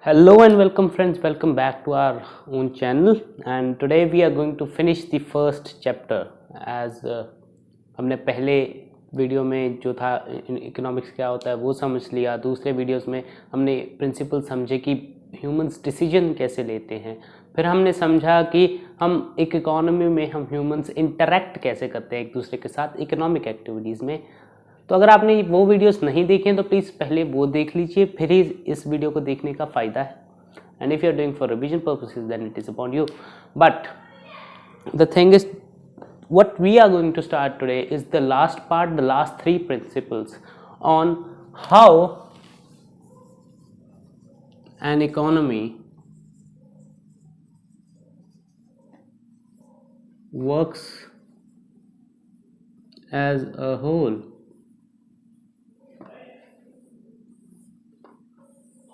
Hello and welcome friends, welcome back to our own channel and today we are going to finish the first chapter as हमने पहले video में जो था economics क्या होता है वो समझ लिया। दूसरे वीडियोस में हमने प्रिंसिपल समझे कि ह्यूमंस डिसीजन कैसे लेते हैं। फिर हमने समझा कि हम एक इकोनॉमी में हम ह्यूमंस इंटरेक्ट कैसे करते हैं एक दूसरे के साथ इकोनॉमिक एक्टिविटीज़ में। तो अगर आपने वो वीडियोस नहीं देखे हैं तो प्लीज़ पहले वो देख लीजिए, फिर ही इस वीडियो को देखने का फ़ायदा है। And if you are doing for revision purposes then it is upon you, but the thing is what we are going to start today is the last part, the last three principles on how an economy works as a whole.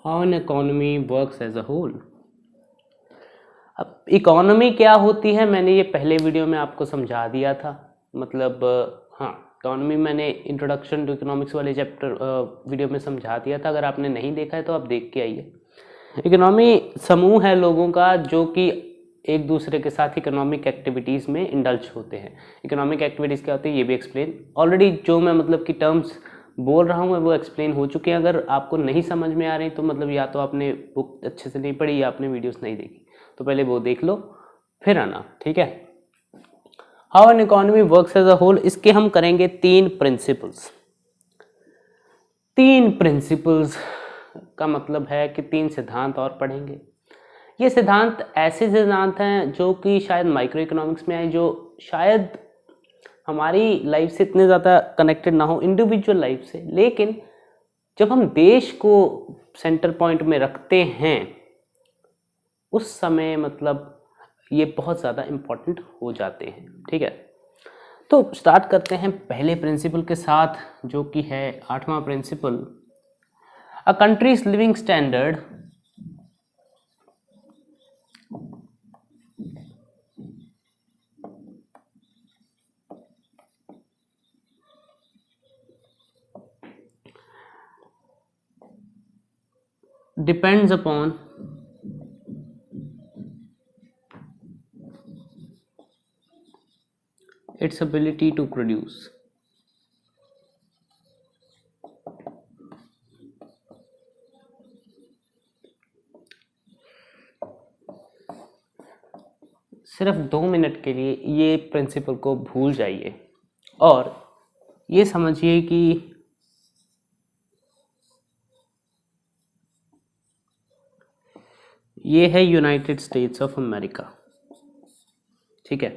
How an economy works as a whole. अब economy क्या होती है मैंने ये पहले video में आपको समझा दिया था। मतलब हाँ, इकोनॉमी मैंने इंट्रोडक्शन टू इकोनॉमिक्स वाले चैप्टर वीडियो में समझा दिया था। अगर आपने नहीं देखा है तो आप देख के आइए। इकोनॉमी समूह है लोगों का जो कि एक दूसरे के साथ इकोनॉमिक एक्टिविटीज़ में इंडल्ज होते हैं। इकोनॉमिक एक्टिविटीज़ क्या होती है ये भी एक्सप्लेन ऑलरेडी जो मैं मतलब कि टर्म्स बोल रहा हूँ वो एक्सप्लेन हो चुके हैं। अगर आपको नहीं समझ में आ रही तो मतलब या तो आपने बुक अच्छे से नहीं पढ़ी या आपने वीडियोस नहीं देखी, तो पहले वो देख लो फिर आना, ठीक है। How an economy works as a whole, इसके हम करेंगे तीन प्रिंसिपल्स का मतलब है कि तीन सिद्धांत और पढ़ेंगे। ये सिद्धांत ऐसे सिद्धांत हैं जो कि शायद माइक्रो इकोनॉमिक्स में आए, जो शायद हमारी लाइफ से इतने ज़्यादा कनेक्टेड ना हो, इंडिविजुअल लाइफ से, लेकिन जब हम देश को सेंटर पॉइंट में रखते हैं उस समय मतलब ये बहुत ज़्यादा इम्पोर्टेंट हो जाते हैं, ठीक है। तो स्टार्ट करते हैं पहले प्रिंसिपल के साथ जो कि है 8वां principle. A country's living standard depends upon its ability to produce. सिर्फ 2 मिनट के लिए ये प्रिंसिपल को भूल जाइए और ये समझिए कि ये है यूनाइटेड स्टेट्स ऑफ अमेरिका, ठीक है।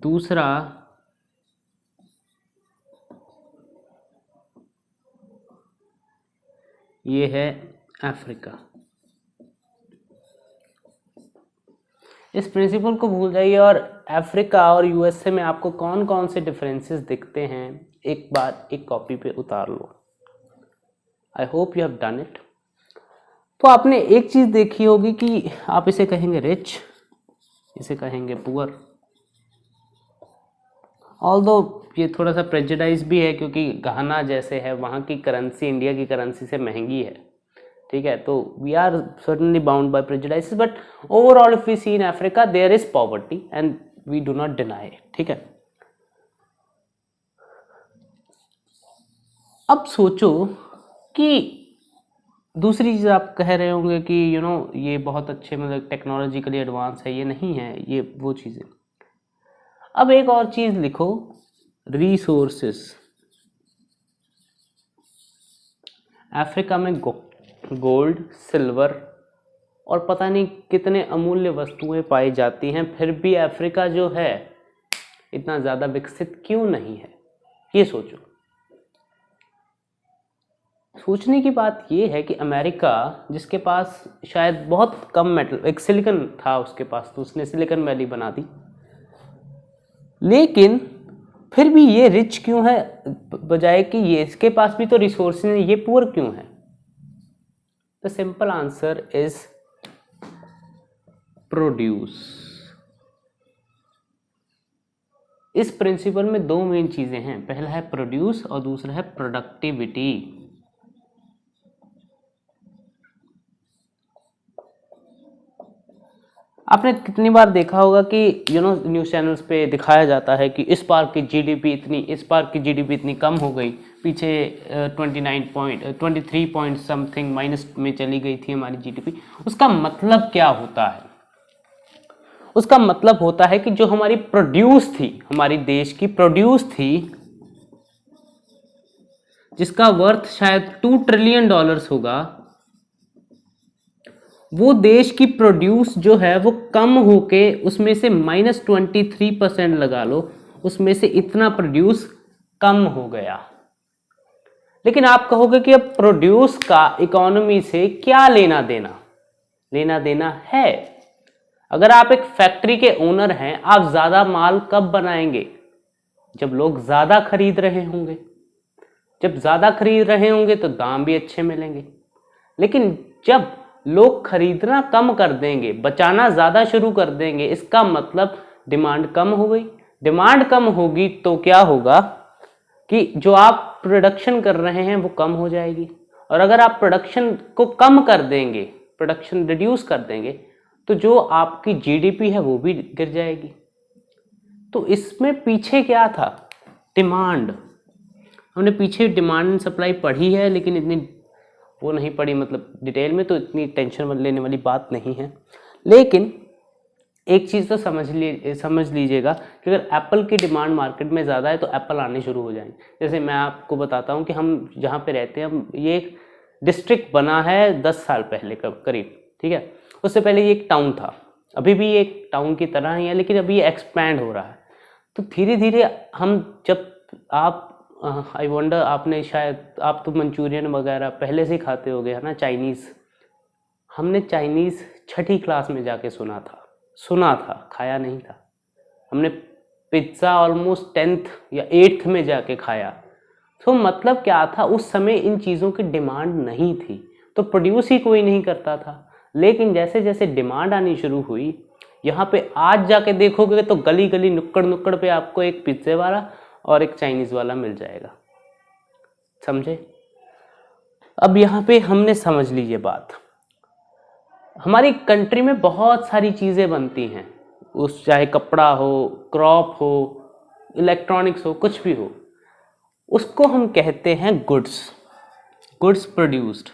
दूसरा ये है अफ्रीका। इस प्रिंसिपल को भूल जाइए और अफ्रीका और यूएसए में आपको कौन कौन से डिफरेंसेस दिखते हैं एक बार एक कॉपी पे उतार लो। I hope you have done it. तो आपने एक चीज़ देखी होगी कि आप इसे कहेंगे रिच, इसे कहेंगे पुअर। ऑल्दो ये थोड़ा सा प्रेजुडाइज भी है क्योंकि घाना जैसे है वहाँ की करेंसी इंडिया की करेंसी से महंगी है, ठीक है। तो we are certainly bound by prejudices, but overall if we see in Africa there is poverty and we do not deny, ठीक है। अब सोचो कि दूसरी चीज़ आप कह रहे होंगे कि यू नो ये बहुत अच्छे मतलब टेक्नोलॉजिकली एडवांस है, ये नहीं है, ये वो चीज़ें। अब एक और चीज़ लिखो, रिसोर्सेस। अफ्रीका में गोल्ड, सिल्वर और पता नहीं कितने अमूल्य वस्तुएं पाई जाती हैं, फिर भी अफ्रीका जो है इतना ज़्यादा विकसित क्यों नहीं है, ये सोचो। सोचने की बात ये है कि अमेरिका जिसके पास शायद बहुत कम मेटल, एक सिलिकॉन था उसके पास तो उसने सिलिकॉन वैली बना दी, लेकिन फिर भी ये रिच क्यों है बजाय कि ये इसके पास भी तो रिसोर्सेज हैं, ये पुअर क्यों है? The simple answer is produce. इस प्रिंसिपल में दो मेन चीजें हैं, पहला है प्रोड्यूस और दूसरा है प्रोडक्टिविटी। आपने कितनी बार देखा होगा कि न्यूज़ चैनल्स पे दिखाया जाता है कि इस बार की जीडीपी इतनी कम हो गई, पीछे 23 पॉइंट समथिंग माइनस में चली गई थी हमारी जीडीपी। उसका मतलब क्या होता है? उसका मतलब होता है कि जो हमारी प्रोड्यूस थी, हमारी देश की प्रोड्यूस थी, जिसका वर्थ शायद $2 ट्रिलियन होगा, वो देश की प्रोड्यूस जो है वो कम होके उसमें से -23% लगा लो, उसमें से इतना प्रोड्यूस कम हो गया। लेकिन आप कहोगे कि अब प्रोड्यूस का इकोनॉमी से क्या लेना देना? लेना देना है। अगर आप एक फैक्ट्री के ओनर हैं, आप ज्यादा माल कब बनाएंगे? जब लोग ज्यादा खरीद रहे होंगे। जब ज्यादा खरीद रहे होंगे तो दाम भी अच्छे मिलेंगे। लेकिन जब लोग खरीदना कम कर देंगे, बचाना ज्यादा शुरू कर देंगे, इसका मतलब डिमांड कम हो गई। डिमांड कम होगी तो क्या होगा कि जो आप प्रोडक्शन कर रहे हैं वो कम हो जाएगी। और अगर आप प्रोडक्शन को कम कर देंगे, प्रोडक्शन रिड्यूस कर देंगे, तो जो आपकी जीडीपी है वो भी गिर जाएगी। तो इसमें पीछे क्या था? डिमांड। हमने पीछे डिमांड एंड सप्लाई पढ़ी है, लेकिन इतनी वो नहीं पढ़ी, मतलब डिटेल में, तो इतनी टेंशन लेने वाली बात नहीं है। लेकिन एक चीज़ तो समझ लीजिएगा कि अगर एप्पल की डिमांड मार्केट में ज़्यादा है तो एप्पल आने शुरू हो जाएंगे। जैसे मैं आपको बताता हूँ कि हम जहाँ पे रहते हैं, हम ये एक डिस्ट्रिक्ट बना है 10 साल पहले करीब, ठीक है। उससे पहले ये एक टाउन था, अभी भी एक टाउन की तरह ही है, लेकिन अभी ये एक्सपैंड हो रहा है। तो धीरे धीरे हम जब आप आई वंडर, आपने शायद, आप तो मंचूरियन वगैरह पहले से ही खाते हो गए है ना, चाइनीज़। हमने चाइनीज़ 6ठी क्लास में जाके सुना था, खाया नहीं था। हमने पिज्ज़ा ऑलमोस्ट 10th या 8th में जाके खाया। तो मतलब क्या था, उस समय इन चीज़ों की डिमांड नहीं थी, तो प्रोड्यूस ही कोई नहीं करता था। लेकिन जैसे जैसे डिमांड आनी शुरू हुई, यहाँ पे आज जाके देखोगे तो गली गली नुक्कड़ नुक्कड़ पे आपको एक पिज्ज़े वाला और एक चाइनीज़ वाला मिल जाएगा। समझे? अब यहाँ पे हमने समझ ली ये बात। हमारी कंट्री में बहुत सारी चीज़ें बनती हैं, उस चाहे कपड़ा हो, क्रॉप हो, इलेक्ट्रॉनिक्स हो, कुछ भी हो, उसको हम कहते हैं गुड्स प्रोड्यूस्ड।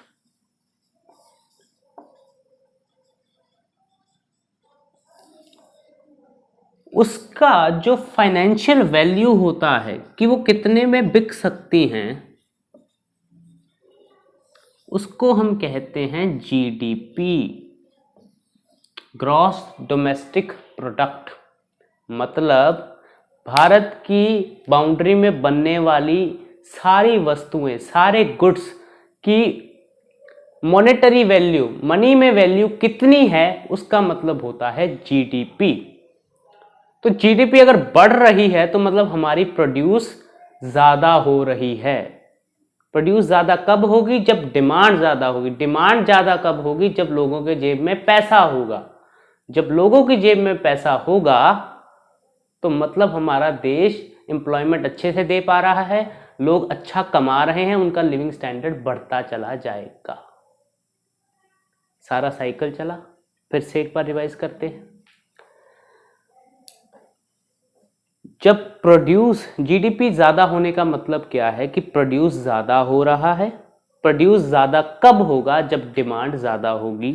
उसका जो फाइनेंशियल वैल्यू होता है कि वो कितने में बिक सकती हैं, उसको हम कहते हैं जीडीपी, ग्रॉस डोमेस्टिक प्रोडक्ट। मतलब भारत की बाउंड्री में बनने वाली सारी वस्तुएं, सारे गुड्स की मॉनेटरी वैल्यू, मनी में वैल्यू कितनी है, उसका मतलब होता है जीडीपी। तो जीडीपी अगर बढ़ रही है तो मतलब हमारी प्रोड्यूस ज्यादा हो रही है। प्रोड्यूस ज्यादा कब होगी? जब डिमांड ज्यादा होगी। डिमांड ज्यादा कब होगी? जब लोगों के जेब में पैसा होगा। जब लोगों की जेब में पैसा होगा तो मतलब हमारा देश एम्प्लॉयमेंट अच्छे से दे पा रहा है, लोग अच्छा कमा रहे हैं, उनका लिविंग स्टैंडर्ड बढ़ता चला जाएगा। सारा साइकिल चला। फिर से एक बार रिवाइज करते हैं। जब प्रोड्यूस, जीडीपी ज्यादा होने का मतलब क्या है कि प्रोड्यूस ज्यादा हो रहा है। प्रोड्यूस ज्यादा कब होगा? जब डिमांड ज्यादा होगी।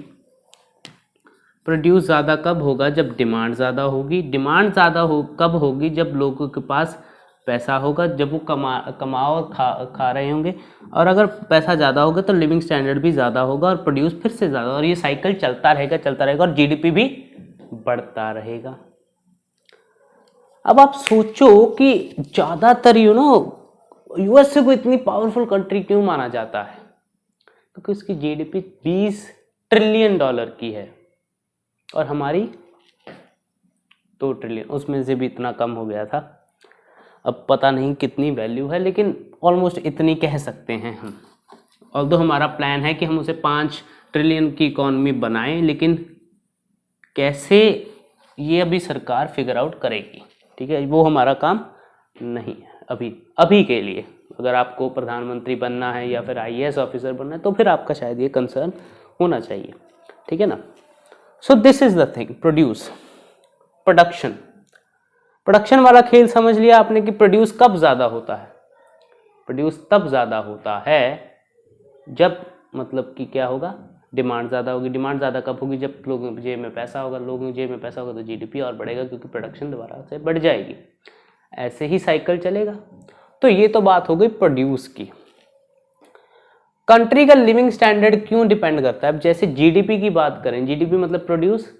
प्रोड्यूस ज़्यादा कब होगा? जब डिमांड ज़्यादा होगी। डिमांड ज़्यादा कब होगी? जब लोगों के पास पैसा होगा, जब वो कमाओ और खा रहे होंगे। और अगर पैसा ज़्यादा होगा तो लिविंग स्टैंडर्ड भी ज़्यादा होगा और प्रोड्यूस फिर से ज़्यादा, और ये साइकिल चलता रहेगा और जीडीपी भी बढ़ता रहेगा। अब आप सोचो कि ज़्यादातर यूएसए को इतनी पावरफुल कंट्री क्यों माना जाता है? क्योंकि उसकी जीडीपी $20 ट्रिलियन की है और हमारी 2 ट्रिलियन, उसमें से भी इतना कम हो गया था। अब पता नहीं कितनी वैल्यू है, लेकिन ऑलमोस्ट इतनी कह सकते हैं हम। ऑल्दो हमारा प्लान है कि हम उसे 5 ट्रिलियन की इकॉनमी बनाएं, लेकिन कैसे ये अभी सरकार फिगर आउट करेगी, ठीक है। वो हमारा काम नहीं है अभी के लिए। अगर आपको प्रधानमंत्री बनना है या फिर आईएएस ऑफिसर बनना है तो फिर आपका शायद ये कंसर्न होना चाहिए, ठीक है ना। सो this is the thing, produce, production वाला खेल समझ लिया आपने कि प्रोड्यूस कब ज़्यादा होता है। प्रोड्यूस तब ज़्यादा होता है जब मतलब कि क्या होगा, डिमांड ज़्यादा होगी। डिमांड ज़्यादा कब होगी, जब लोगों की जेब में पैसा होगा। लोगों की जेब में पैसा होगा तो जीडीपी और बढ़ेगा, क्योंकि प्रोडक्शन दोबारा से बढ़ जाएगी। ऐसे ही साइकिल चलेगा। तो ये तो बात हो गई प्रोड्यूस की। कंट्री का लिविंग स्टैंडर्ड क्यों डिपेंड करता है। अब जैसे जीडीपी की बात करें, जीडीपी मतलब प्रोड्यूस,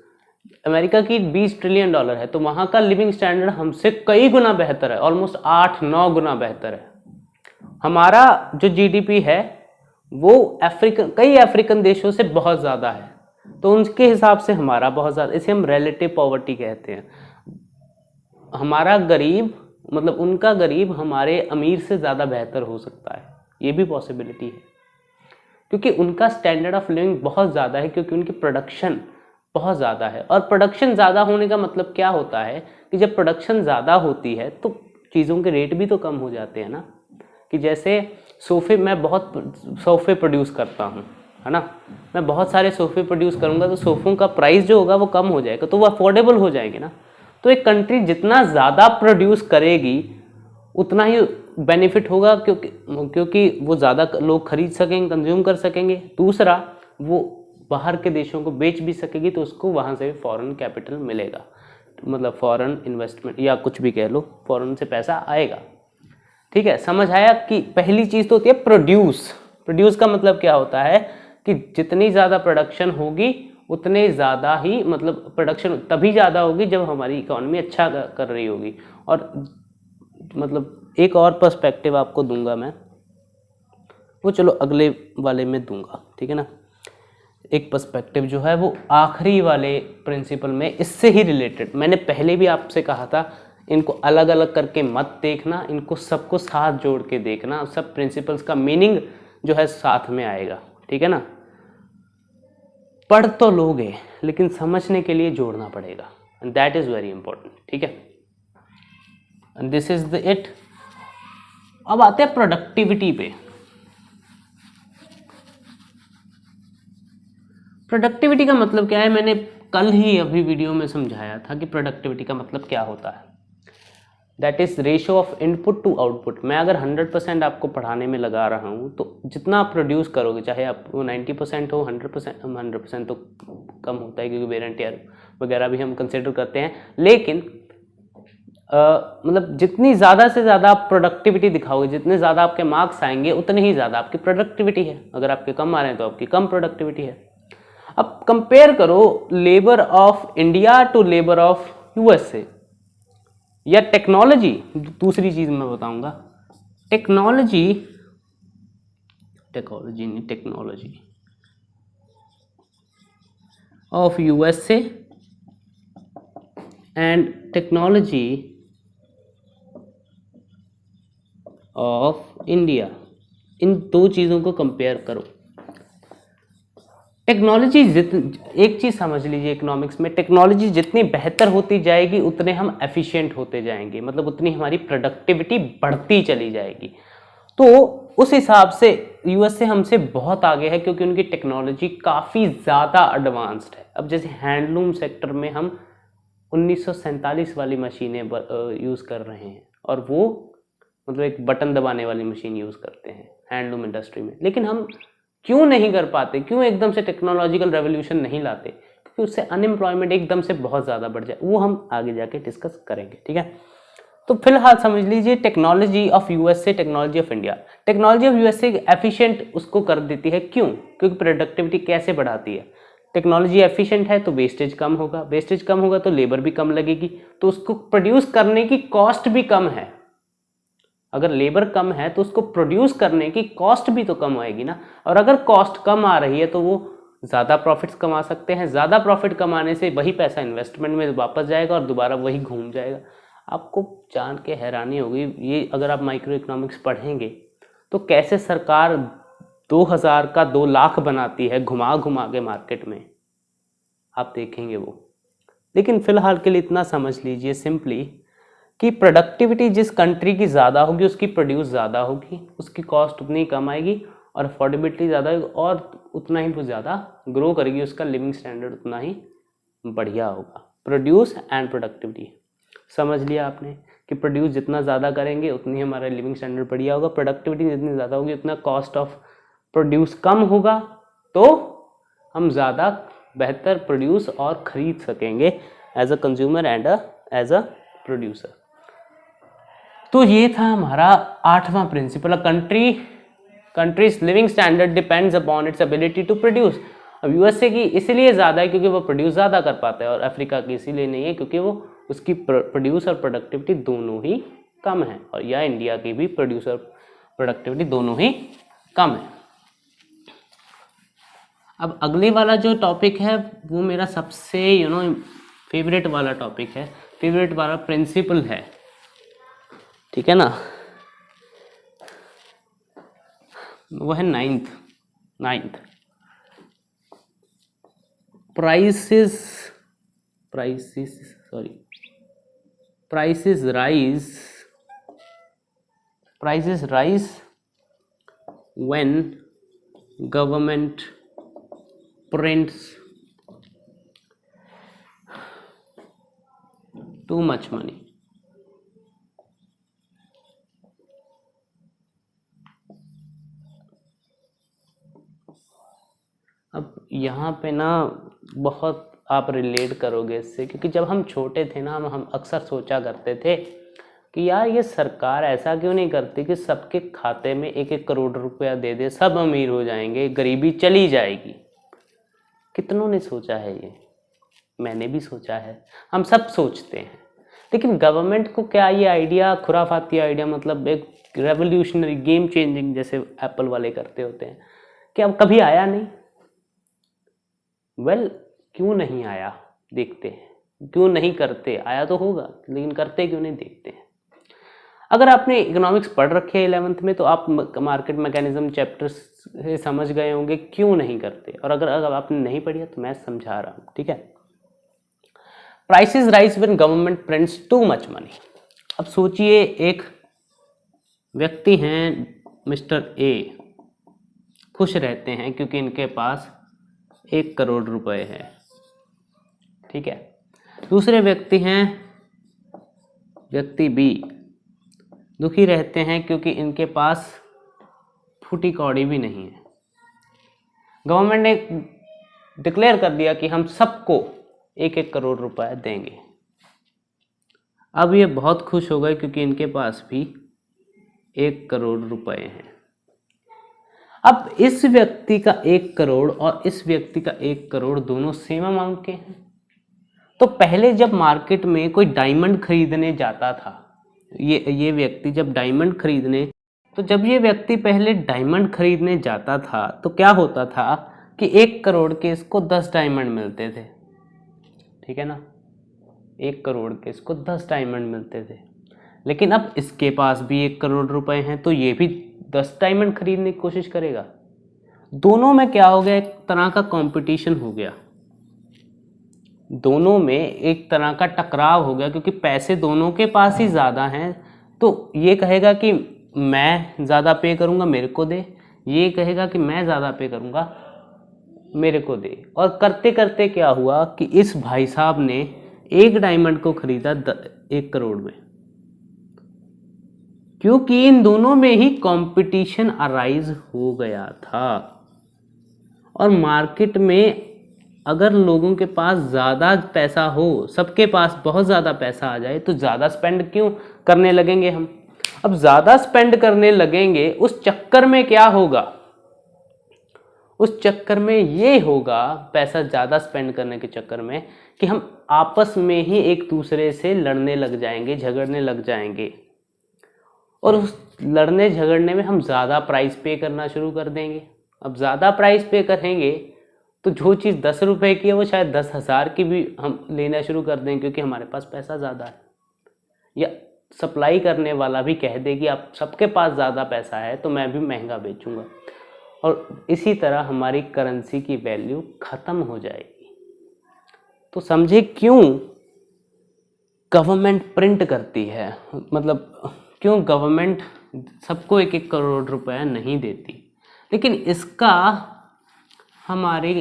अमेरिका की $20 ट्रिलियन है, तो वहाँ का लिविंग स्टैंडर्ड हमसे कई गुना बेहतर है, ऑलमोस्ट 8-9 गुना बेहतर है। हमारा जो जीडीपी है वो कई अफ्रीकन देशों से बहुत ज़्यादा है, तो उनके हिसाब से हमारा बहुत ज़्यादा, इसे हम रिलेटिव पॉवर्टी कहते हैं। हमारा गरीब मतलब उनका गरीब हमारे अमीर से ज़्यादा बेहतर हो सकता है, ये भी पॉसिबिलिटी है, क्योंकि उनका स्टैंडर्ड ऑफ लिविंग बहुत ज़्यादा है, क्योंकि उनकी प्रोडक्शन बहुत ज़्यादा है। और प्रोडक्शन ज़्यादा होने का मतलब क्या होता है कि जब प्रोडक्शन ज़्यादा होती है तो चीज़ों के रेट भी तो कम हो जाते हैं ना। कि जैसे सोफ़े, मैं बहुत सोफ़े प्रोड्यूस करता हूँ, है ना, मैं बहुत सारे सोफ़े प्रोड्यूस करूँगा तो सोफ़ों का प्राइस जो होगा वो कम हो जाएगा, तो वो अफोर्डेबल हो जाएंगे ना। तो एक कंट्री जितना ज़्यादा प्रोड्यूस करेगी उतना ही बेनिफिट होगा, क्योंकि वो ज़्यादा लोग खरीद सकेंगे, कंज्यूम कर सकेंगे। दूसरा, वो बाहर के देशों को बेच भी सकेगी, तो उसको वहाँ से फॉरेन कैपिटल मिलेगा, मतलब फॉरेन इन्वेस्टमेंट या कुछ भी कह लो, फॉरेन से पैसा आएगा। ठीक है, समझ आया कि पहली चीज़ तो होती है प्रोड्यूस। प्रोड्यूस का मतलब क्या होता है कि जितनी ज़्यादा प्रोडक्शन होगी उतने ज़्यादा ही, मतलब प्रोडक्शन तभी ज़्यादा होगी जब हमारी इकोनॉमी अच्छा कर रही होगी। और मतलब एक और पर्सपेक्टिव आपको दूंगा मैं, वो चलो अगले वाले में दूंगा, ठीक है ना। एक पर्सपेक्टिव जो है वो आखिरी वाले प्रिंसिपल में इससे ही रिलेटेड, मैंने पहले भी आपसे कहा था इनको अलग अलग करके मत देखना, इनको सबको साथ जोड़ के देखना, सब प्रिंसिपल्स का मीनिंग जो है साथ में आएगा, ठीक है ना। पढ़ तो लोगे लेकिन समझने के लिए जोड़ना पड़ेगा, and that is very important, ठीक है। And this is the it. अब आते हैं प्रोडक्टिविटी पे। प्रोडक्टिविटी का मतलब क्या है, मैंने कल ही अभी वीडियो में समझाया था कि प्रोडक्टिविटी का मतलब क्या होता है। That is ratio of input to output. मैं अगर 100% आपको पढ़ाने में लगा रहा हूँ तो जितना आप प्रोड्यूस करोगे, चाहे आप 90% हो, 100% तो कम होता है, क्योंकि वेयर एंड टियर वगैरह भी हम कंसिडर करते हैं, लेकिन मतलब जितनी ज़्यादा से ज़्यादा आप प्रोडक्टिविटी दिखाओगे, जितने ज़्यादा आपके मार्क्स आएंगे उतने ही ज़्यादा आपकी प्रोडक्टिविटी है। अगर आपके कम आ रहे हैं तो आपकी कम प्रोडक्टिविटी है। अब कंपेयर करो labour of India to labour of USA या टेक्नोलॉजी। दूसरी चीज मैं बताऊंगा, technology of USA and technology of India, इन दो चीज़ों को कंपेयर करो। टेक्नोलॉजी एक चीज़ समझ लीजिए, इकोनॉमिक्स में टेक्नोलॉजी जितनी बेहतर होती जाएगी उतने हम एफिशिएंट होते जाएंगे, मतलब उतनी हमारी प्रोडक्टिविटी बढ़ती चली जाएगी। तो उस हिसाब से यूएसए हमसे बहुत आगे है, क्योंकि उनकी टेक्नोलॉजी काफ़ी ज़्यादा एडवांस्ड है। अब जैसे हैंडलूम सेक्टर में हम 1947 वाली मशीनें यूज़ कर रहे हैं, और वो मतलब एक बटन दबाने वाली मशीन यूज़ करते हैं हैंडलूम इंडस्ट्री में। लेकिन हम क्यों नहीं कर पाते, क्यों एकदम से टेक्नोलॉजिकल रेवोल्यूशन नहीं लाते? क्योंकि उससे अनएम्प्लॉयमेंट एकदम से बहुत ज़्यादा बढ़ जाए। वो हम आगे जाके डिस्कस करेंगे, ठीक है। तो फिलहाल समझ लीजिए technology of USA, technology of India. Technology of USA efficient उसको कर देती है, क्यों? क्योंकि प्रोडक्टिविटी कैसे बढ़ाती है? टेक्नोलॉजी एफिशिएंट है तो वेस्टेज कम होगा, वेस्टेज कम होगा तो लेबर भी कम लगेगी, तो उसको प्रोड्यूस करने की कॉस्ट भी कम है। अगर लेबर कम है तो उसको प्रोड्यूस करने की कॉस्ट भी तो कम आएगी ना। और अगर कॉस्ट कम आ रही है तो वो ज़्यादा प्रॉफिट्स कमा सकते हैं। ज़्यादा प्रॉफिट कमाने से वही पैसा इन्वेस्टमेंट में वापस जाएगा और दोबारा वही घूम जाएगा। आपको जान के हैरानी होगी, ये अगर आप माइक्रो इकोनॉमिक्स पढ़ेंगे तो कैसे सरकार 2000 का 2 लाख बनाती है घुमा घुमा के मार्केट में, आप देखेंगे वो। लेकिन फिलहाल के लिए इतना समझ लीजिए सिंपली कि प्रोडक्टिविटी जिस कंट्री की ज़्यादा होगी उसकी प्रोड्यूस ज़्यादा होगी, उसकी कॉस्ट उतनी ही कम आएगी और अफोर्डेबिलिटी ज़्यादा होगी, और उतना ही वो ज़्यादा ग्रो करेगी, उसका लिविंग स्टैंडर्ड उतना ही बढ़िया होगा। प्रोड्यूस एंड प्रोडक्टिविटी, समझ लिया आपने कि प्रोड्यूस जितना ज़्यादा करेंगे उतनी हमारा लिविंग स्टैंडर्ड बढ़िया होगा, प्रोडक्टिविटी जितनी ज़्यादा होगी उतना कॉस्ट ऑफ प्रोड्यूस कम होगा, तो हम ज़्यादा बेहतर प्रोड्यूस और ख़रीद सकेंगे as a consumer and as a producer. तो ये था हमारा 8वां principle. Country's living standard depends upon its ability to produce. अब यूएसए की इसीलिए ज़्यादा है क्योंकि वो प्रोड्यूस ज़्यादा कर पाता है, और अफ्रीका की इसीलिए नहीं है क्योंकि वो उसकी प्रोड्यूस और प्रोडक्टिविटी दोनों ही कम है, और या इंडिया की भी प्रोड्यूस और प्रोडक्टिविटी दोनों ही कम है। अब अगले वाला जो टॉपिक है वो मेरा सबसे फेवरेट वाला टॉपिक है, फेवरेट वाला प्रिंसिपल है, ठीक है ना, वो है ninth. prices rise when government prints too much money। अब यहाँ पे ना बहुत आप रिलेट करोगे इससे, क्योंकि जब हम छोटे थे ना हम अक्सर सोचा करते थे कि यार ये सरकार ऐसा क्यों नहीं करती कि सबके खाते में 1-1 करोड़ रुपया दे दे, सब अमीर हो जाएंगे, गरीबी चली जाएगी। कितनों ने सोचा है ये, मैंने भी सोचा है, हम सब सोचते हैं। लेकिन गवर्नमेंट को क्या ये आइडिया खुराफाती आइडिया, मतलब एक रेवोल्यूशनरी गेम चेंजिंग जैसे एप्पल वाले करते होते हैं, कि अब कभी आया नहीं? क्यों नहीं आया, देखते हैं क्यों नहीं करते। आया तो होगा लेकिन करते क्यों नहीं, देखते हैं। अगर आपने इकोनॉमिक्स पढ़ रखे है 11th में तो आप मार्केट मैकेनिज्म चैप्टर से समझ गए होंगे क्यों नहीं करते, और अगर आपने नहीं पढ़ी है तो मैं समझा रहा हूँ, ठीक है। Prices rise when government prints too much money. अब सोचिए एक व्यक्ति हैं मिस्टर ए, खुश रहते हैं क्योंकि इनके पास 1 करोड़ रुपए है, ठीक है। दूसरे व्यक्ति हैं व्यक्ति बी, दुखी रहते हैं क्योंकि इनके पास फूटी कौड़ी भी नहीं है। गवर्नमेंट ने डिक्लेयर कर दिया कि हम सबको 1-1 करोड़ रुपए देंगे। अब ये बहुत खुश हो गए क्योंकि इनके पास भी 1 करोड़ रुपए हैं। अब इस व्यक्ति का 1 करोड़ और इस व्यक्ति का 1 करोड़ दोनों सेम अमाउंट के हैं। तो पहले जब मार्केट में कोई डायमंड खरीदने जाता था, ये व्यक्ति जब डायमंड खरीदने, तो जब ये व्यक्ति पहले डायमंड खरीदने जाता था तो क्या होता था कि 1 करोड़ के इसको 10 डायमंड मिलते थे, ठीक है ना। 1 करोड़ के इसको 10 डायमंड मिलते थे। लेकिन अब इसके पास भी 1 करोड़ रुपए हैं तो ये भी 10 डायमंड खरीदने की कोशिश करेगा। दोनों में क्या हो गया, एक तरह का कंपटीशन हो गया, दोनों में एक तरह का टकराव हो गया, क्योंकि पैसे दोनों के पास ही ज़्यादा हैं। तो ये कहेगा कि मैं ज़्यादा पे करूँगा मेरे को दे, ये कहेगा कि मैं ज़्यादा पे करूँगा मेरे को दे। और करते करते क्या हुआ कि इस भाई साहब ने एक डायमंड को खरीदा 1 करोड़ में, क्योंकि इन दोनों में ही कंपटीशन अराइज हो गया था। और मार्केट में अगर लोगों के पास ज़्यादा पैसा हो, सबके पास बहुत ज़्यादा पैसा आ जाए, तो ज़्यादा स्पेंड क्यों करने लगेंगे हम। अब ज़्यादा स्पेंड करने लगेंगे, उस चक्कर में क्या होगा, उस चक्कर में ये होगा, पैसा ज़्यादा स्पेंड करने के चक्कर में, कि हम आपस में ही एक दूसरे से लड़ने लग जाएंगे, झगड़ने लग जाएंगे। और उस लड़ने झगड़ने में हम ज़्यादा प्राइस पे करना शुरू कर देंगे। अब ज़्यादा प्राइस पे करेंगे तो जो चीज़ 10 रुपए की है वो शायद 10,000 की भी हम लेना शुरू कर देंगे, क्योंकि हमारे पास पैसा ज़्यादा है। या सप्लाई करने वाला भी कह दे कि आप सबके पास ज़्यादा पैसा है तो मैं भी महंगा बेचूंगा, और इसी तरह हमारी करेंसी की वैल्यू ख़त्म हो जाएगी। तो समझे क्यों गवर्नमेंट प्रिंट करती है, मतलब क्यों गवर्नमेंट सबको 1-1 करोड़ रुपया नहीं देती। लेकिन इसका हमारे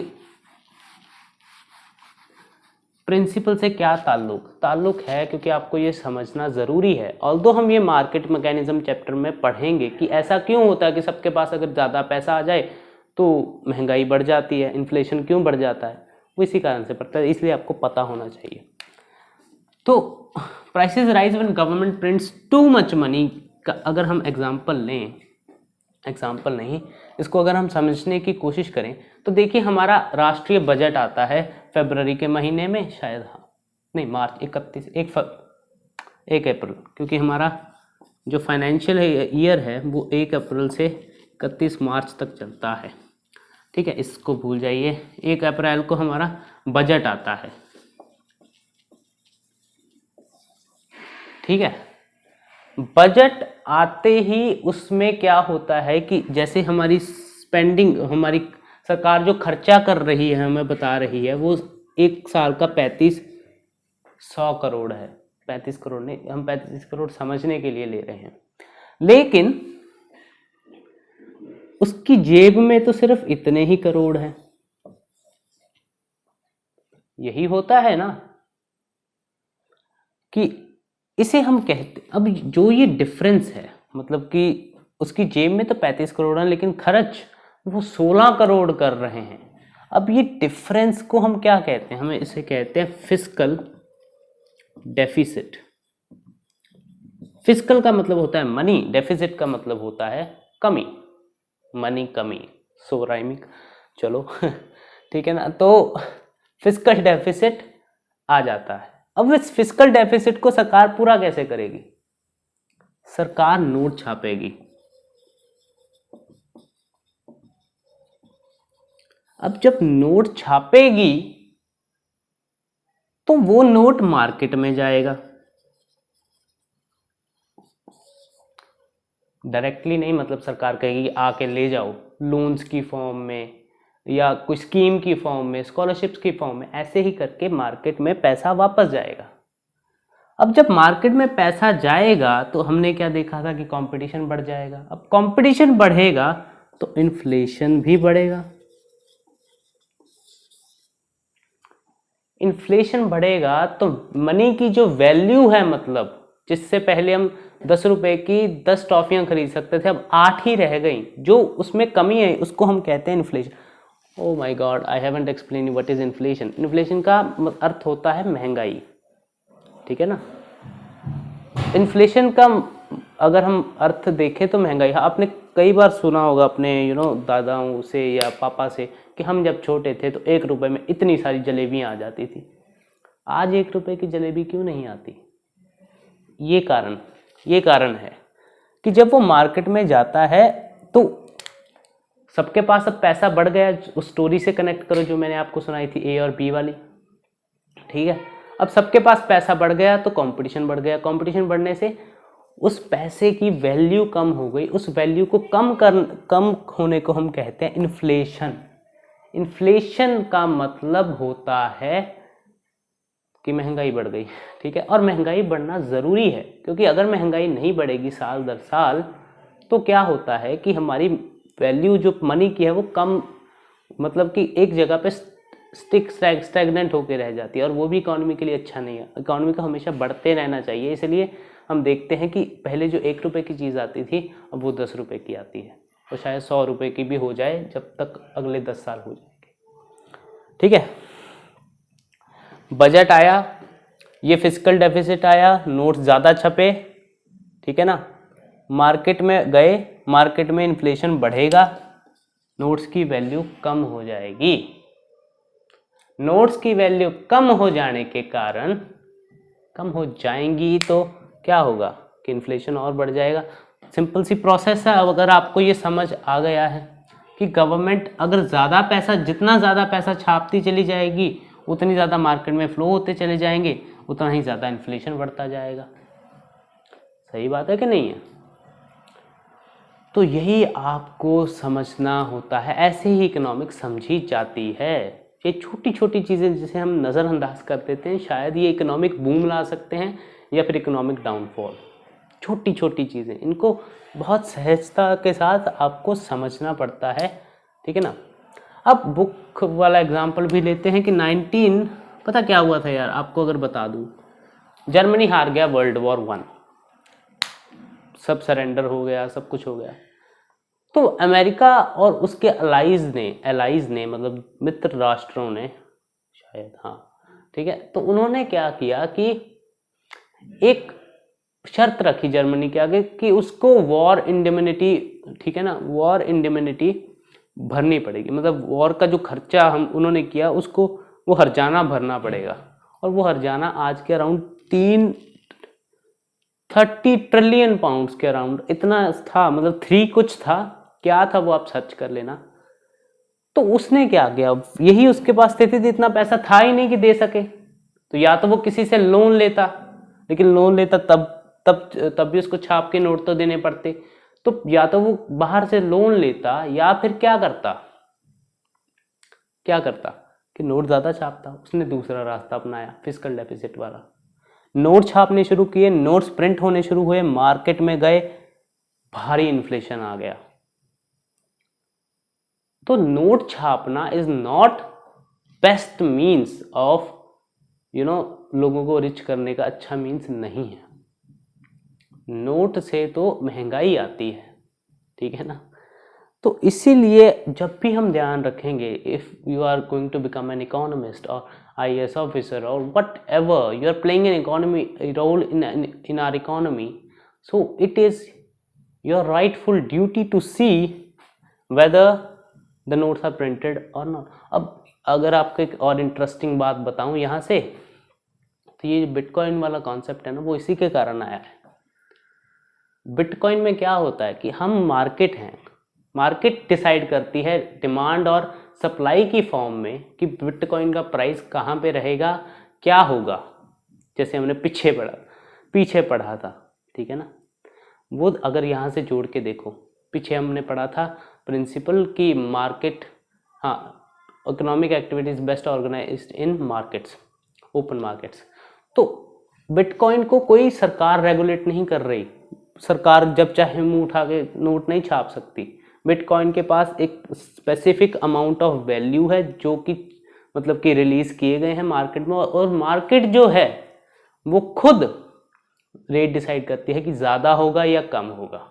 प्रिंसिपल से क्या ताल्लुक है, क्योंकि आपको ये समझना ज़रूरी है। ऑल्दो हम ये मार्केट मैकेनिज्म चैप्टर में पढ़ेंगे कि ऐसा क्यों होता है कि सबके पास अगर ज़्यादा पैसा आ जाए तो महंगाई बढ़ जाती है, इन्फ्लेशन क्यों बढ़ जाता है, वो इसी कारण से पड़ता है, इसलिए आपको पता होना चाहिए। तो prices rise when government prints too much money का अगर हम एग्जाम्पल लें, एग्जाम्पल नहीं, इसको अगर हम समझने की कोशिश करें तो देखिए हमारा राष्ट्रीय बजट आता है फरवरी के महीने में, शायद हाँ नहीं मार्च 1 अप्रैल, क्योंकि हमारा जो फाइनेंशियल ईयर है वो 1 अप्रैल से 31 मार्च तक चलता है। ठीक है, इसको भूल जाइए। 1 अप्रैल को हमारा बजट आता है। ठीक है, बजट आते ही उसमें क्या होता है कि जैसे हमारी स्पेंडिंग, हमारी सरकार जो खर्चा कर रही है, हमें बता रही है, वो एक साल का 3500 करोड़ है। 35 करोड़ नहीं, हम 35 करोड़ समझने के लिए ले रहे हैं, लेकिन उसकी जेब में तो सिर्फ इतने ही करोड़ हैं। यही होता है ना कि इसे हम कहते, अब जो ये डिफरेंस है, मतलब कि उसकी जेब में तो 35 करोड़ है लेकिन खर्च वो 16 करोड़ कर रहे हैं। अब ये डिफरेंस को हम क्या कहते हैं, हमें इसे कहते हैं फिस्कल डेफिसिट। फिस्कल का मतलब होता है मनी, डेफिसिट का मतलब होता है कमी, मनी कमी, सो राइमिंग, चलो ठीक है ना। तो फिस्कल डेफिसिट आ जाता है। अब इस फिस्कल डेफिसिट को सरकार पूरा कैसे करेगी? सरकार नोट छापेगी। अब जब नोट छापेगी तो वो नोट मार्केट में जाएगा, डायरेक्टली नहीं, मतलब सरकार कहेगी आके ले जाओ लोन्स की फॉर्म में या कोई स्कीम की फॉर्म में, स्कॉलरशिप्स की फॉर्म में, ऐसे ही करके मार्केट में पैसा वापस जाएगा। अब जब मार्केट में पैसा जाएगा तो हमने क्या देखा था कि कंपटीशन बढ़ जाएगा। अब कंपटीशन बढ़ेगा तो इन्फ्लेशन भी बढ़ेगा। इन्फ्लेशन बढ़ेगा तो मनी की जो वैल्यू है, मतलब जिससे पहले हम 10 रुपए की 10 टॉफियां खरीद सकते थे, अब 8 ही रह गई, जो उसमें कमी है उसको हम कहते हैं inflation. Oh my God, I haven't explain what is inflation. Inflation का अर्थ होता है महंगाई, ठीक है ना। इन्फ्लेशन का अगर हम अर्थ देखें तो महंगाई। हाँ, आपने कई बार सुना होगा अपने दादाओं से या पापा से कि हम जब छोटे थे तो 1 रुपए में इतनी सारी जलेबियाँ आ जाती थी। आज 1 रुपए की जलेबी क्यों नहीं आती? ये कारण है कि जब वो मार्केट में जाता है तो सबके पास अब पैसा बढ़ गया। उस स्टोरी से कनेक्ट करो जो मैंने आपको सुनाई थी, ए और बी वाली, ठीक है। अब सबके पास पैसा बढ़ गया तो कंपटीशन बढ़ गया। कंपटीशन बढ़ने से उस पैसे की वैल्यू कम हो गई। उस वैल्यू को कम होने को हम कहते हैं इन्फ्लेशन। इन्फ्लेशन का मतलब होता है कि महंगाई बढ़ गई, ठीक है। और महंगाई बढ़ना ज़रूरी है, क्योंकि अगर महंगाई नहीं बढ़ेगी साल दर साल तो क्या होता है कि हमारी वैल्यू जो मनी की है वो कम, मतलब कि एक जगह पे स्टैग्नेंट होकर रह जाती है, और वो भी इकोनॉमी के लिए अच्छा नहीं है। इकोनॉमी को हमेशा बढ़ते रहना चाहिए। इसलिए हम देखते हैं कि पहले जो 1 रुपए की चीज़ आती थी अब वो 10 रुपए की आती है, और शायद 100 रुपए की भी हो जाए जब तक अगले 10 साल हो जाएंगे, ठीक है। बजट आया, ये फिस्कल डेफिसिट आया, नोट्स ज़्यादा छपे, ठीक है ना। मार्केट में गए, मार्केट में इन्फ्लेशन बढ़ेगा, नोट्स की वैल्यू कम हो जाएगी। नोट्स की वैल्यू कम हो जाने के कारण, कम हो जाएंगी तो क्या होगा कि इन्फ्लेशन और बढ़ जाएगा। सिंपल सी प्रोसेस है। अब अगर आपको ये समझ आ गया है कि गवर्नमेंट अगर ज़्यादा पैसा, जितना ज़्यादा पैसा छापती चली जाएगी उतनी ज़्यादा मार्केट में फ्लो होते चले जाएंगे, उतना ही ज़्यादा इन्फ्लेशन बढ़ता जाएगा। सही बात है कि नहीं है? तो यही आपको समझना होता है। ऐसे ही इकोनॉमिक्स समझी जाती है। ये छोटी छोटी चीज़ें जिसे हम नज़रअंदाज कर देते हैं, शायद ये इकोनॉमिक बूम ला सकते हैं या फिर इकोनॉमिक डाउनफॉल। छोटी छोटी चीज़ें, इनको बहुत सहजता के साथ आपको समझना पड़ता है, ठीक है ना। अब बुक वाला एग्जाम्पल भी लेते हैं कि पता क्या हुआ था यार, आपको अगर बता दूं, जर्मनी हार गया वर्ल्ड वॉर 1, सब सरेंडर हो गया, सब कुछ हो गया। तो अमेरिका और उसके एलाइज ने मतलब मित्र राष्ट्रों ने शायद, हाँ ठीक है, तो उन्होंने क्या किया कि एक शर्त रखी जर्मनी के आगे कि उसको वॉर इंडेमनिटी, ठीक है ना, वॉर इंडेमनिटी भरनी पड़ेगी, मतलब वॉर का जो खर्चा उन्होंने किया उसको वो हर्जाना भरना पड़ेगा। और वो हर्जाना आज के अराउंड 30 ट्रिलियन पाउंड्स के अराउंड इतना था, मतलब 3 कुछ था, क्या था वो आप सर्च कर लेना। तो उसने क्या किया, यही उसके पास स्थिति थी, इतना पैसा था ही नहीं कि दे सके, तो या तो वो किसी से लोन लेता, लेकिन लोन लेता तब भी उसको छाप के नोट तो देने पड़ते, तो या तो वो बाहर से लोन लेता या फिर क्या करता कि नोट ज्यादा छापता। उसने दूसरा रास्ता अपनाया, फिस्कल डेफिसिट वाला। नोट छापने शुरू किए, नोट्स प्रिंट होने शुरू हुए, मार्केट में गए, भारी इन्फ्लेशन आ गया। तो नोट छापना is not best means of लोगों को रिच करने का अच्छा मीन्स नहीं है। नोट से तो महंगाई आती है, ठीक है ना। तो इसीलिए जब भी हम ध्यान रखेंगे, if you are going to become an economist or IAS officer or whatever you are playing an economy role in our economy, so it is your rightful duty to see whether the notes are printed or not. अब अगर आपको एक और interesting बात बताऊं यहाँ से, तो ये बिटकॉइन वाला कॉन्सेप्ट है ना, वो इसी के कारण आया है। बिटकॉइन में क्या होता है कि हम मार्केट हैं, मार्केट डिसाइड करती है डिमांड और सप्लाई की फॉर्म में कि बिटकॉइन का प्राइस कहाँ पे रहेगा, क्या होगा। जैसे हमने पीछे पढ़ा था, ठीक है ना, वो अगर यहाँ से जोड़ के देखो, पीछे हमने पढ़ा था प्रिंसिपल की मार्केट, हाँ, economic activities best organised in markets, open markets. तो बिटकॉइन को कोई सरकार रेगुलेट नहीं कर रही, सरकार जब चाहे मुंह उठा के नोट नहीं छाप सकती। बिटकॉइन के पास एक स्पेसिफिक अमाउंट ऑफ वैल्यू है जो कि मतलब कि रिलीज किए गए हैं मार्केट में, और मार्केट जो है वो खुद रेट डिसाइड करती है कि ज़्यादा होगा या कम होगा।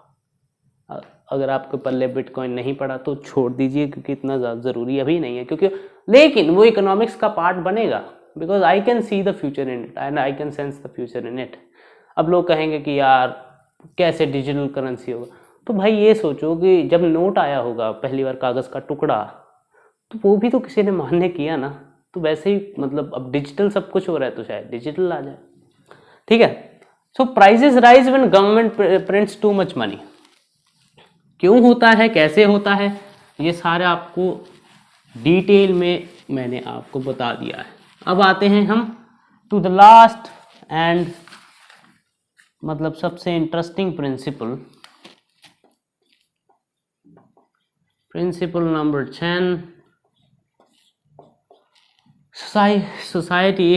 अगर आपके पल्ले बिटकॉइन नहीं पड़ा तो छोड़ दीजिए, क्योंकि इतना ज़्यादा ज़रूरी अभी नहीं है, क्योंकि लेकिन वो इकोनॉमिक्स का पार्ट बनेगा, because I can see the future in it and I can sense the future in it. अब लोग कहेंगे कि यार कैसे डिजिटल करेंसी होगा, तो भाई ये सोचो कि जब नोट आया होगा पहली बार, कागज़ का टुकड़ा, तो वो भी तो किसी ने मान्य किया ना। तो वैसे ही मतलब अब डिजिटल सब कुछ हो रहा है, तो शायद डिजिटल आ जाए, ठीक है। So prices rise when government prints too much money. क्यों होता है, कैसे होता है, ये सारे आपको डिटेल में मैंने आपको बता दिया है। अब आते हैं हम टू द लास्ट एंड मतलब सबसे interesting principle number 10, society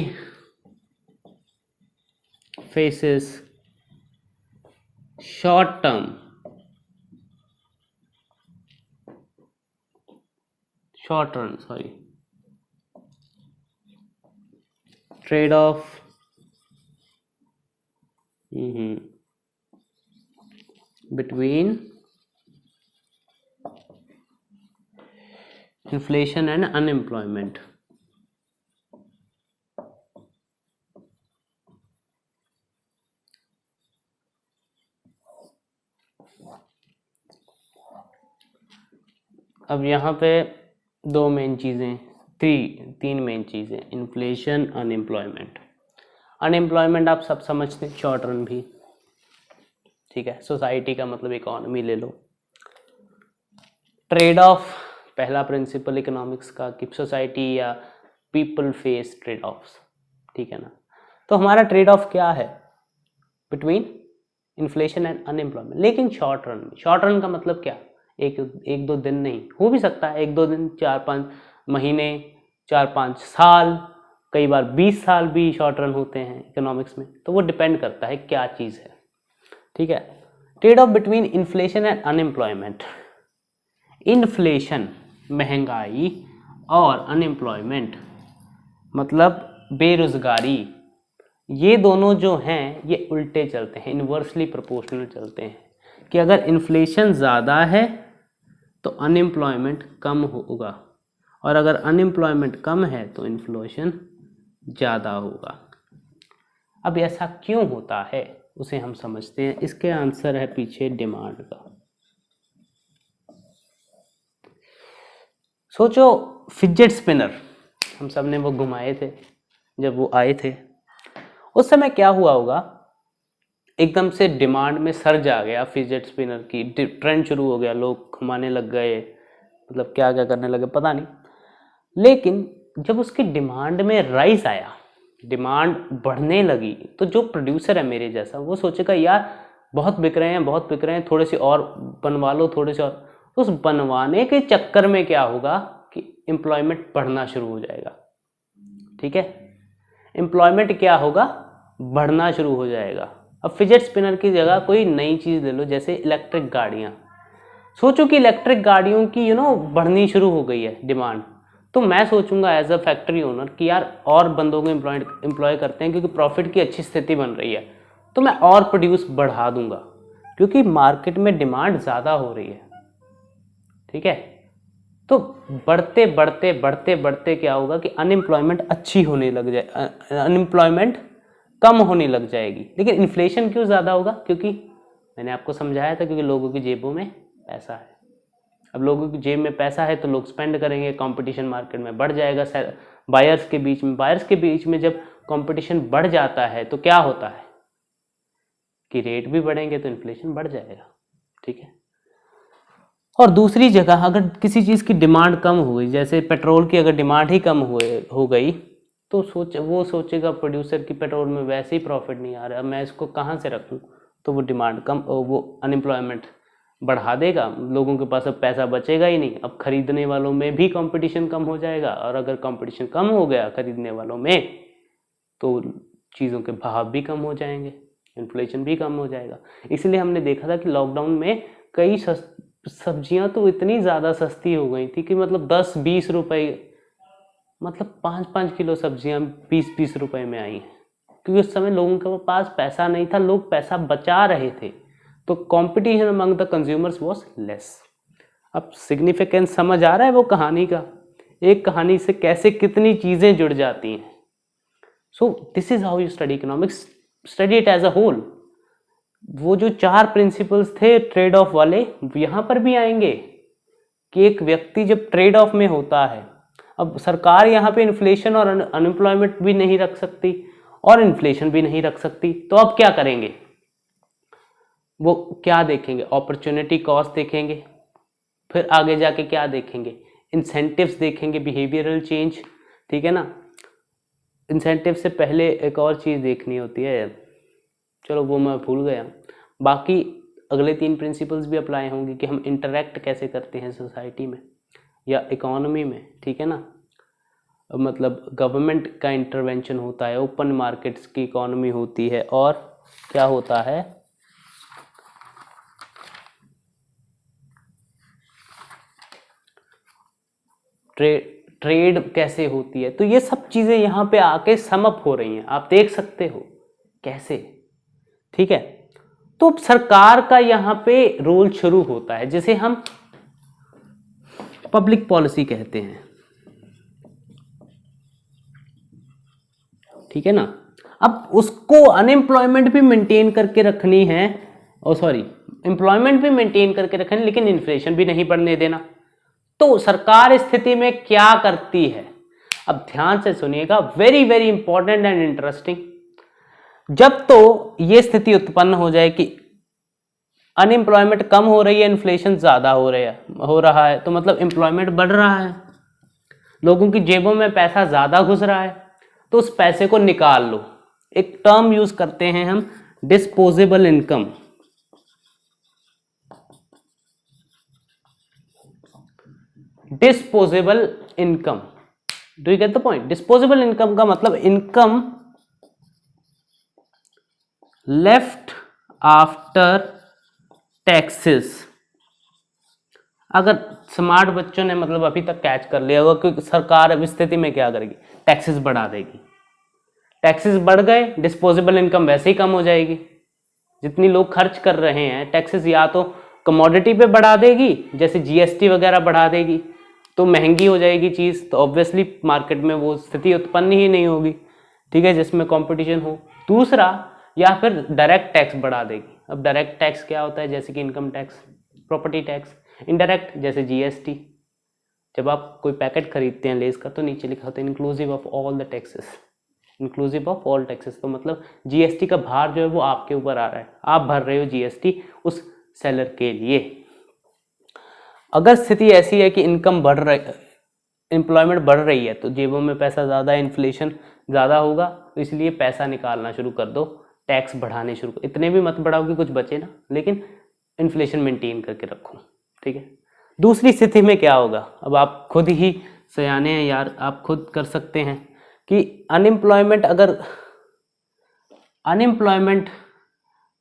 faces short-term trade-off between inflation and unemployment. अब यहाँ पे तीन मेन चीज़ें, इन्फ्लेशन, अनएम्प्लॉयमेंट। अनएम्प्लॉयमेंट आप सब समझते हैं, शॉर्ट रन भी, ठीक है। सोसाइटी का मतलब इकोनॉमी ले लो। ट्रेड ऑफ, पहला प्रिंसिपल इकोनॉमिक्स का कि सोसाइटी या पीपल फेस ट्रेड ऑफ्स, ठीक है ना। तो हमारा ट्रेड ऑफ क्या है बिटवीन इन्फ्लेशन एंड अनएम्प्लॉयमेंट, लेकिन शॉर्ट रन में। शॉर्ट रन का मतलब क्या, एक दो दिन नहीं, हो भी सकता है 1-2 दिन, 4-5 महीने, 4-5 साल, कई बार 20 साल भी शॉर्ट रन होते हैं इकोनॉमिक्स में। तो वो डिपेंड करता है क्या चीज़ है, ठीक है। Trade off between inflation and unemployment. Inflation महंगाई और अनएम्प्लॉयमेंट मतलब बेरोजगारी, ये दोनों जो हैं ये उल्टे चलते हैं, इन्वर्सली प्रोपोर्शनल चलते हैं कि अगर इन्फ्लेशन ज़्यादा है तो अनएम्प्लॉयमेंट कम होगा, और अगर अनएम्प्लॉयमेंट कम है तो इन्फ्लेशन ज़्यादा होगा। अब ऐसा क्यों होता है उसे हम समझते हैं। इसके आंसर है पीछे डिमांड का। सोचो फिजेट स्पिनर, हम सब ने वो घुमाए थे जब वो आए थे, उस समय क्या हुआ होगा, एकदम से डिमांड में सर्ज आ गया, फिजेट स्पिनर की ट्रेंड शुरू हो गया, लोग घुमाने लग गए, मतलब क्या क्या करने लगे पता नहीं। लेकिन जब उसकी डिमांड में राइज आया, डिमांड बढ़ने लगी, तो जो प्रोड्यूसर है मेरे जैसा वो सोचेगा यार बहुत बिक रहे हैं, बहुत बिक रहे हैं, थोड़े से और बनवा लो, थोड़े से और। तो उस बनवाने के चक्कर में क्या होगा कि एम्प्लॉयमेंट बढ़ना शुरू हो जाएगा। ठीक है, एम्प्लॉयमेंट क्या होगा, बढ़ना शुरू हो जाएगा। अब फिजेट स्पिनर की जगह कोई नई चीज़ ले लो, जैसे इलेक्ट्रिक गाड़ियाँ। सोचो कि इलेक्ट्रिक गाड़ियों की बढ़नी शुरू हो गई है डिमांड, तो मैं सोचूंगा एज अ फैक्ट्री ओनर कि यार और बंदों को एम्प्लॉय करते हैं क्योंकि प्रॉफिट की अच्छी स्थिति बन रही है, तो मैं और प्रोड्यूस बढ़ा दूंगा क्योंकि मार्केट में डिमांड ज़्यादा हो रही है। ठीक है, तो बढ़ते बढ़ते बढ़ते बढ़ते क्या होगा कि अनएम्प्लॉयमेंट अच्छी होने लग जाए, अनएम्प्लॉयमेंट कम होने लग जाएगी। लेकिन इन्फ्लेशन क्यों ज़्यादा होगा, क्योंकि मैंने आपको समझाया था, क्योंकि लोगों की जेबों में पैसा है। अब लोगों की जेब में पैसा है तो लोग स्पेंड करेंगे, कंपटीशन मार्केट में बढ़ जाएगा बायर्स के बीच में जब कंपटीशन बढ़ जाता है तो क्या होता है कि रेट भी बढ़ेंगे तो इन्फ्लेशन बढ़ जाएगा। ठीक है, और दूसरी जगह अगर किसी चीज़ की डिमांड कम हुई, जैसे पेट्रोल की अगर डिमांड ही कम हो गई, तो वो सोचेगा प्रोड्यूसर की पेट्रोल में वैसे ही प्रॉफिट नहीं आ रहा, मैं इसको कहाँ से रखूँ, तो वो डिमांड कम, वो अनएम्प्लॉयमेंट बढ़ा देगा, लोगों के पास अब पैसा बचेगा ही नहीं, अब खरीदने वालों में भी कंपटीशन कम हो जाएगा, और अगर कंपटीशन कम हो गया खरीदने वालों में तो चीज़ों के भाव भी कम हो जाएंगे, इन्फ्लेशन भी कम हो जाएगा। इसलिए हमने देखा था कि लॉकडाउन में कई सब्जियां तो इतनी ज़्यादा सस्ती हो गई थी कि मतलब 10-20 रुपए, मतलब 5-5 किलो सब्जियां 20-20 रुपए में आई हैं, क्योंकि उस समय लोगों के पास पैसा नहीं था, लोग पैसा बचा रहे थे, तो competition among the consumers was less. अब सिग्निफिकेंस समझ आ रहा है वो कहानी का, एक कहानी से कैसे कितनी चीज़ें जुड़ जाती हैं। So this is how you study economics, study it as a whole. वो जो 4 प्रिंसिपल्स थे ट्रेड ऑफ वाले, यहाँ पर भी आएंगे कि एक व्यक्ति जब ट्रेड ऑफ में होता है, अब सरकार यहाँ पे इन्फ्लेशन और अनएम्प्लॉयमेंट भी नहीं रख सकती और इन्फ्लेशन भी नहीं रख सकती, तो अब क्या करेंगे, वो क्या देखेंगे, अपॉर्चुनिटी कॉस्ट देखेंगे, फिर आगे जाके क्या देखेंगे, इंसेंटिव्स देखेंगे, बिहेवियरल चेंज। ठीक है ना, इंसेंटिव से पहले एक और चीज़ देखनी होती है, चलो वो मैं भूल गया, बाकी अगले 3 प्रिंसिपल्स भी अप्लाई होंगे कि हम इंटरेक्ट कैसे करते हैं सोसाइटी में या इकोनॉमी में। ठीक है ना, मतलब गवर्नमेंट का इंटरवेंशन होता है, ओपन मार्केट्स की इकोनॉमी होती है, और क्या होता है, ट्रेड कैसे होती है। तो ये सब चीज़ें यहाँ पे आके समअप हो रही हैं, आप देख सकते हो कैसे। ठीक है, तो सरकार का यहाँ पे रोल शुरू होता है, जिसे हम पब्लिक पॉलिसी कहते हैं। ठीक है ना, अब उसको अनएम्प्लॉयमेंट भी मेंटेन करके रखनी है, एम्प्लॉयमेंट भी मेंटेन करके रखनी, लेकिन इन्फ्लेशन भी नहीं बढ़ने देना। तो सरकार इस स्थिति में क्या करती है, अब ध्यान से सुनिएगा, very very important and interesting. जब तो ये स्थिति उत्पन्न हो जाए कि अनएम्प्लॉयमेंट कम हो रही है, इन्फ्लेशन ज्यादा हो रहा है, तो मतलब एम्प्लॉयमेंट बढ़ रहा है, लोगों की जेबों में पैसा ज्यादा घुस रहा है, तो उस पैसे को निकाल लो। एक टर्म यूज करते हैं हम, disposable income. Disposable income, do you get the point. Disposable income का मतलब इनकम लेफ्ट आफ्टर टैक्सेस। अगर स्मार्ट बच्चों ने मतलब अभी तक कैच कर लिया होगा, क्योंकि सरकार अब स्थिति में क्या करेगी, टैक्सेस बढ़ा देगी। टैक्सेस बढ़ गए, डिस्पोजेबल इनकम वैसे ही कम हो जाएगी। जितनी लोग खर्च कर रहे हैं, टैक्सेस या तो कमोडिटी पे बढ़ा देगी, जैसे जीएसटी वगैरह बढ़ा देगी, तो महंगी हो जाएगी चीज़, तो ऑब्वियसली मार्केट में वो स्थिति उत्पन्न ही नहीं होगी, ठीक है, जिसमें कंपटीशन हो। दूसरा, या फिर डायरेक्ट टैक्स बढ़ा देगी। अब डायरेक्ट टैक्स क्या होता है, जैसे कि income tax, property tax. Indirect जैसे जीएसटी, जब आप कोई पैकेट खरीदते हैं लेस का, तो नीचे लिखा होता है inclusive of all the taxes, inclusive of all taxes. तो मतलब जीएसटी का भार जो है वो आपके ऊपर आ रहा है, आप भर रहे हो जीएसटी उस सेलर के लिए। अगर स्थिति ऐसी है कि इनकम बढ़ रही, एम्प्लॉयमेंट बढ़ रही है, तो जेबों में पैसा ज़्यादा, इन्फ्लेशन ज़्यादा होगा, तो इसलिए पैसा निकालना शुरू कर दो, टैक्स बढ़ाने शुरू कर, इतने भी मत बढ़ाओ कि कुछ बचे ना, लेकिन इन्फ्लेशन मेंटेन करके रखो, ठीक है। दूसरी स्थिति में क्या होगा, अब आप खुद ही सयाने हैं यार, आप खुद कर सकते हैं कि अनएम्प्लॉयमेंट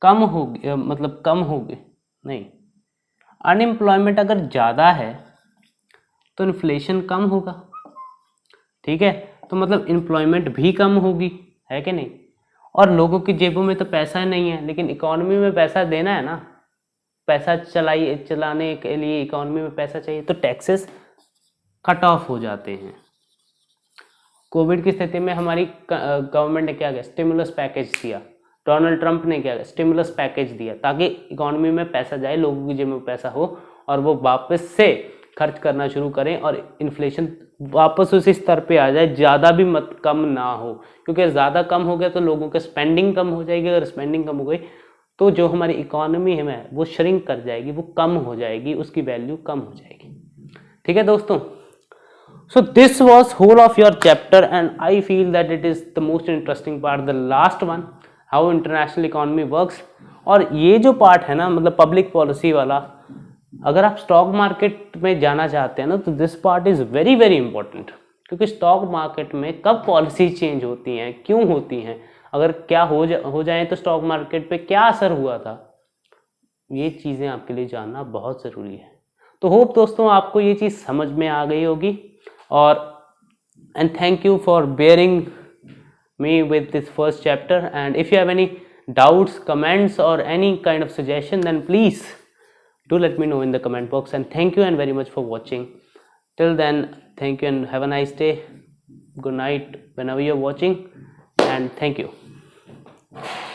कम होगी, मतलब कम होगी नहीं, अनएम्प्लॉयमेंट अगर ज़्यादा है तो इन्फ्लेशन कम होगा, ठीक है। तो मतलब एम्प्लॉयमेंट भी कम होगी, है कि नहीं। और लोगों की जेबों में तो पैसा नहीं है, लेकिन इकोनॉमी में पैसा देना है ना, पैसा चलाने के लिए इकोनॉमी में पैसा चाहिए, तो टैक्सेस कट ऑफ हो जाते हैं। कोविड की स्थिति में हमारी गवर्नमेंट ने क्या किया, स्टिमुलस पैकेज दिया। डोनाल्ड ट्रंप ने क्या किया, स्टिमुलस पैकेज दिया, ताकि इकोनॉमी में पैसा जाए, लोगों की जेब में पैसा हो और वो वापस से खर्च करना शुरू करें और इन्फ्लेशन वापस उसी स्तर पे आ जाए, ज़्यादा भी मत कम ना हो, क्योंकि ज़्यादा कम हो गया तो लोगों की स्पेंडिंग कम हो जाएगी। अगर स्पेंडिंग कम हो गई तो जो हमारी इकोनॉमी है वो श्रिंक कर जाएगी, वो कम हो जाएगी, उसकी वैल्यू कम हो जाएगी, ठीक है दोस्तों। So this was whole of your chapter, and I feel that it is the most interesting part, the last one, how international economy works। और ये जो पार्ट है ना, मतलब पब्लिक पॉलिसी वाला, अगर आप स्टॉक मार्केट में जाना चाहते हैं ना, तो this part is very very important, क्योंकि स्टॉक मार्केट में कब पॉलिसी चेंज होती हैं, क्यों होती हैं, अगर क्या हो जाए तो स्टॉक मार्केट पे क्या असर हुआ था, ये चीज़ें आपके लिए जानना बहुत ज़रूरी है। तो होप दोस्तों आपको ये चीज़ समझ में आ गई होगी, और and thank you for bearing me with this first chapter, and if you have any doubts, comments or any kind of suggestion, then please do let me know in the comment box, and thank you and very much for watching. Till then, thank you and have a nice day. Good night whenever you're watching, and thank you.